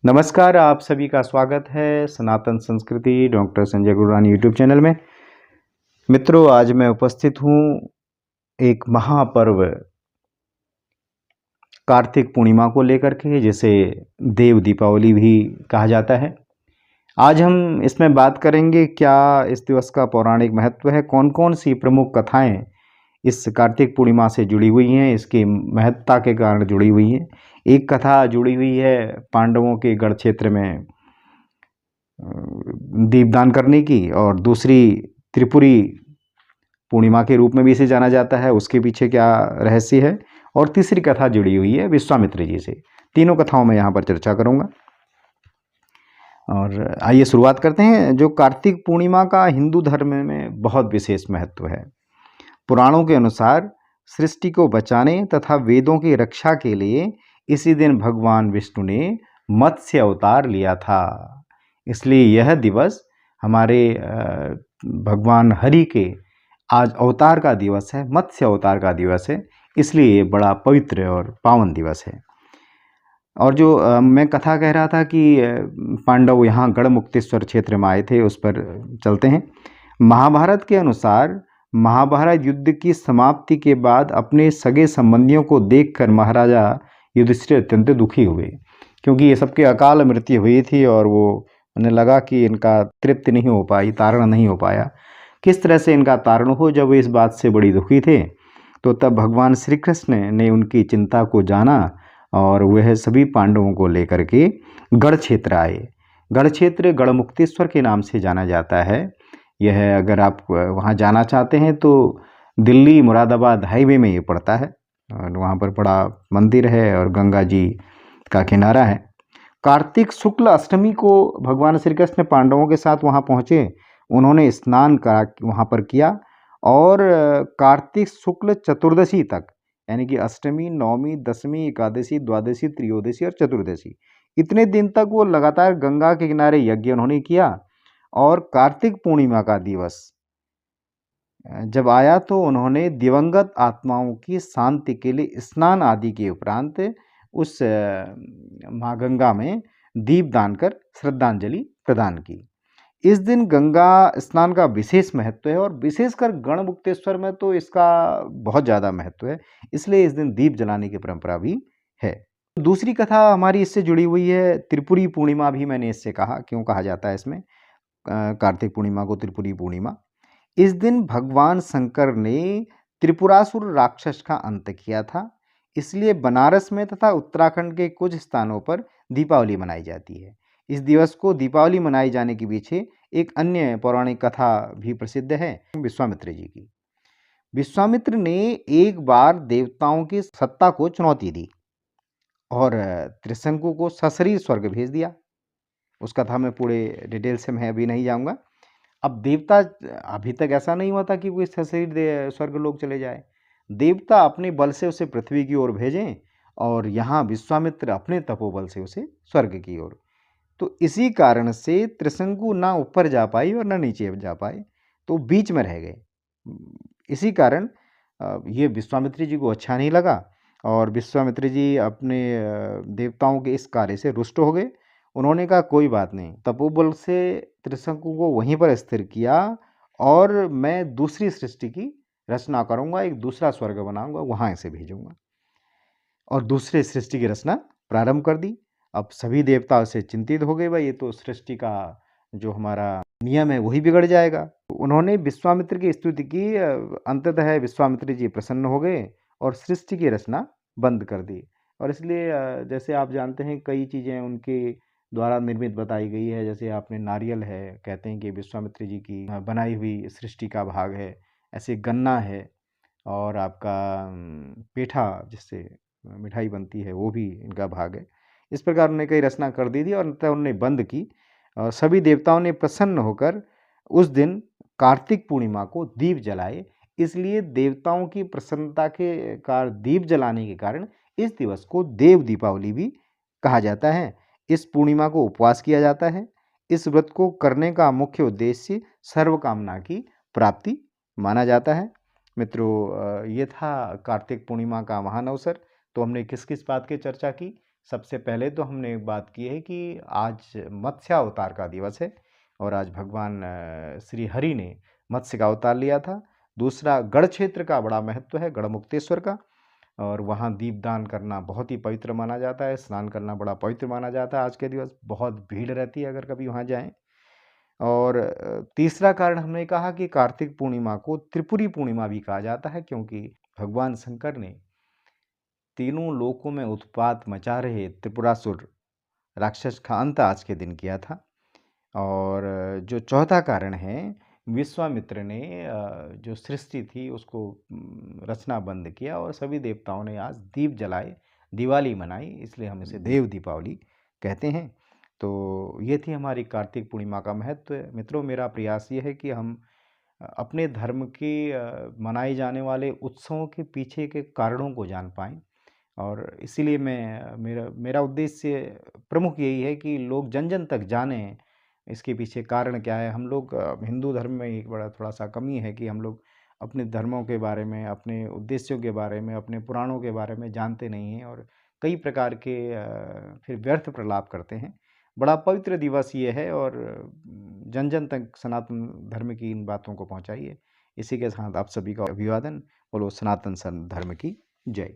नमस्कार, आप सभी का स्वागत है सनातन संस्कृति doctor Sanjay Gururani YouTube channel में। मित्रों, आज मैं उपस्थित हूँ एक महापर्व कार्तिक पूर्णिमा को लेकर के, जिसे देव दीपावली भी कहा जाता है। आज हम इसमें बात करेंगे क्या इस दिवस का पौराणिक महत्व है, कौन-कौन सी प्रमुख कथाएं इस कार्तिक पूर्णिमा से जुड़ी हुई हैं, इसकी महत्ता के कारण जुड़ी हुई हैं। एक कथा जुड़ी हुई है पांडवों के गढ़ क्षेत्र में दीपदान करने की, और दूसरी त्रिपुरी पूर्णिमा के रूप में भी इसे जाना जाता है, उसके पीछे क्या रहस्य है, और तीसरी कथा जुड़ी हुई है विश्वामित्र जी से। तीनों कथाओं में यहाँ पर चर्चा करूँगा। और आइए शुरुआत करते हैं। जो कार्तिक पूर्णिमा का हिंदू धर्म में बहुत विशेष महत्व है। पुराणों के अनुसार सृष्टि को बचाने तथा वेदों की रक्षा के लिए इसी दिन भगवान विष्णु ने मत्स्य अवतार लिया था। इसलिए यह दिवस हमारे भगवान हरि के आज अवतार का दिवस है, मत्स्य अवतार का दिवस है। इसलिए ये बड़ा पवित्र और पावन दिवस है। और जो मैं कथा कह रहा था कि पांडव यहाँ गढ़मुक्तेश्वर क्षेत्र में आए थे, उस पर चलते हैं। महाभारत के अनुसार महाभारत युद्ध की समाप्ति के बाद अपने सगे संबंधियों को देखकर महाराजा युधिष्ठिर अत्यंत दुखी हुए, क्योंकि ये सबके अकाल मृत्यु हुई थी और वो उन्हें लगा कि इनका तृप्ति नहीं हो पाई, तारण नहीं हो पाया। किस तरह से इनका तारण हो, जब वो इस बात से बड़ी दुखी थे, तो तब भगवान श्री कृष्ण ने उनकी चिंता को जाना और वह सभी पांडवों को लेकर के गढ़ क्षेत्र आए। गढ़ क्षेत्र गढ़मुक्तेश्वर के नाम से जाना जाता है। यह अगर आप वहाँ जाना चाहते हैं तो दिल्ली मुरादाबाद हाईवे में ये पड़ता है, और वहाँ पर बड़ा मंदिर है और गंगा जी का किनारा है। कार्तिक शुक्ल अष्टमी को भगवान श्री कृष्ण पांडवों के साथ वहाँ पहुँचे। उन्होंने स्नान करा वहाँ पर किया, और कार्तिक शुक्ल चतुर्दशी तक, यानी कि अष्टमी, नवमी, दशमी, एकादशी, द्वादशी, त्रयोदशी और चतुर्दशी, इतने दिन तक वो लगातार गंगा के किनारे यज्ञ उन्होंने किया। और कार्तिक पूर्णिमा का दिवस जब आया तो उन्होंने दिवंगत आत्माओं की शांति के लिए स्नान आदि के उपरांत उस माँ गंगा में दीप दान कर श्रद्धांजलि प्रदान की। इस दिन गंगा स्नान का विशेष महत्व है, और विशेषकर गढ़मुक्तेश्वर में तो इसका बहुत ज़्यादा महत्व है। इसलिए इस दिन दीप जलाने की परंपरा भी है। दूसरी कथा हमारी इससे जुड़ी हुई है त्रिपुरी पूर्णिमा भी। मैंने इससे कहा, क्यों कहा जाता है इसमें कार्तिक पूर्णिमा को त्रिपुरी पूर्णिमा। इस दिन भगवान शंकर ने त्रिपुरासुर राक्षस का अंत किया था। इसलिए बनारस में तथा उत्तराखंड के कुछ स्थानों पर दीपावली मनाई जाती है। इस दिवस को दीपावली मनाए जाने के पीछे एक अन्य पौराणिक कथा भी प्रसिद्ध है, विश्वामित्र जी की। विश्वामित्र ने एक बार देवताओं की सत्ता को चुनौती दी और त्रिशंकु को सशरीर स्वर्ग भेज दिया। उस कथा में पूरे डिटेल से मैं अभी नहीं जाऊंगा। अब देवता, अभी तक ऐसा नहीं हुआ था कि वो सशरीर स्वर्ग लोग चले जाए। देवता अपने बल से उसे पृथ्वी की ओर भेजें, और यहाँ विश्वामित्र अपने तपोबल से उसे स्वर्ग की ओर। तो इसी कारण से त्रिशंकु ना ऊपर जा पाई और ना नीचे जा पाए, तो बीच में रह गए। इसी कारण ये विश्वामित्र जी को अच्छा नहीं लगा, और विश्वामित्र जी अपने देवताओं के इस कार्य से रुष्ट हो गए। उन्होंने कहा कोई बात नहीं, तपोबल से त्रिशंकु को वहीं पर स्थिर किया, और मैं दूसरी सृष्टि की रचना करूंगा, एक दूसरा स्वर्ग बनाऊंगा, वहां इसे भेजूंगा। और दूसरे सृष्टि की रचना प्रारंभ कर दी। अब सभी देवता से चिंतित हो गए, भाई ये तो सृष्टि का जो हमारा नियम है वही बिगड़ जाएगा। तो उन्होंने विश्वामित्र की स्तुति की। अंततः विश्वामित्र जी प्रसन्न हो गए और सृष्टि की रचना बंद कर दी। और इसलिए जैसे आप जानते हैं कई चीज़ें उनके द्वारा निर्मित बताई गई है। जैसे आपने नारियल है, कहते हैं कि विश्वामित्र जी की बनाई हुई सृष्टि का भाग है। ऐसे गन्ना है, और आपका पेठा जिससे मिठाई बनती है वो भी इनका भाग है। इस प्रकार उन्होंने कई रचना कर दी थी, और अंततः उन्होंने बंद की। और सभी देवताओं ने प्रसन्न होकर उस दिन कार्तिक पूर्णिमा को दीप जलाए। इसलिए देवताओं की प्रसन्नता के कारण दीप जलाने के कारण इस दिवस को देव दीपावली भी कहा जाता है। इस पूर्णिमा को उपवास किया जाता है। इस व्रत को करने का मुख्य उद्देश्य सर्वकामना की प्राप्ति माना जाता है। मित्रों, ये था कार्तिक पूर्णिमा का महान अवसर। तो हमने किस किस बात की चर्चा की? सबसे पहले तो हमने एक बात की है कि आज मत्स्य अवतार का दिवस है और आज भगवान श्री हरि ने मत्स्य का अवतार लिया था। दूसरा, गढ़ क्षेत्र का बड़ा महत्व है, गढ़मुक्तेश्वर का, और वहाँ दीपदान करना बहुत ही पवित्र माना जाता है, स्नान करना बड़ा पवित्र माना जाता है। आज के दिवस बहुत भीड़ रहती है अगर कभी वहाँ जाएं। और तीसरा कारण हमने कहा कि कार्तिक पूर्णिमा को त्रिपुरी पूर्णिमा भी कहा जाता है, क्योंकि भगवान शंकर ने तीनों लोकों में उत्पात मचा रहे त्रिपुरासुर राक्षस का अंत आज के दिन किया था। और जो चौथा कारण है, विश्वामित्र ने जो सृष्टि थी उसको रचना बंद किया और सभी देवताओं ने आज दीप जलाए, दिवाली मनाई, इसलिए हम इसे देव दीपावली कहते हैं। तो ये थी हमारी कार्तिक पूर्णिमा का महत्व। मित्रों, मेरा प्रयास ये है कि हम अपने धर्म के मनाए जाने वाले उत्सवों के पीछे के कारणों को जान पाएँ, और इसीलिए मेरा उद्देश्य प्रमुख यही है कि लोग जन जन तक जानें इसके पीछे कारण क्या है। हम लोग हिंदू धर्म में एक बड़ा थोड़ा सा कमी है कि हम लोग अपने धर्मों के बारे में, अपने उद्देश्यों के बारे में, अपने पुराणों के बारे में जानते नहीं हैं और कई प्रकार के फिर व्यर्थ प्रलाप करते हैं। बड़ा पवित्र दिवस ये है और जन जन तक सनातन धर्म की इन बातों को पहुंचाइए। इसी के साथ आप सभी का अभिवादन। बोलो सनातन धर्म की जय।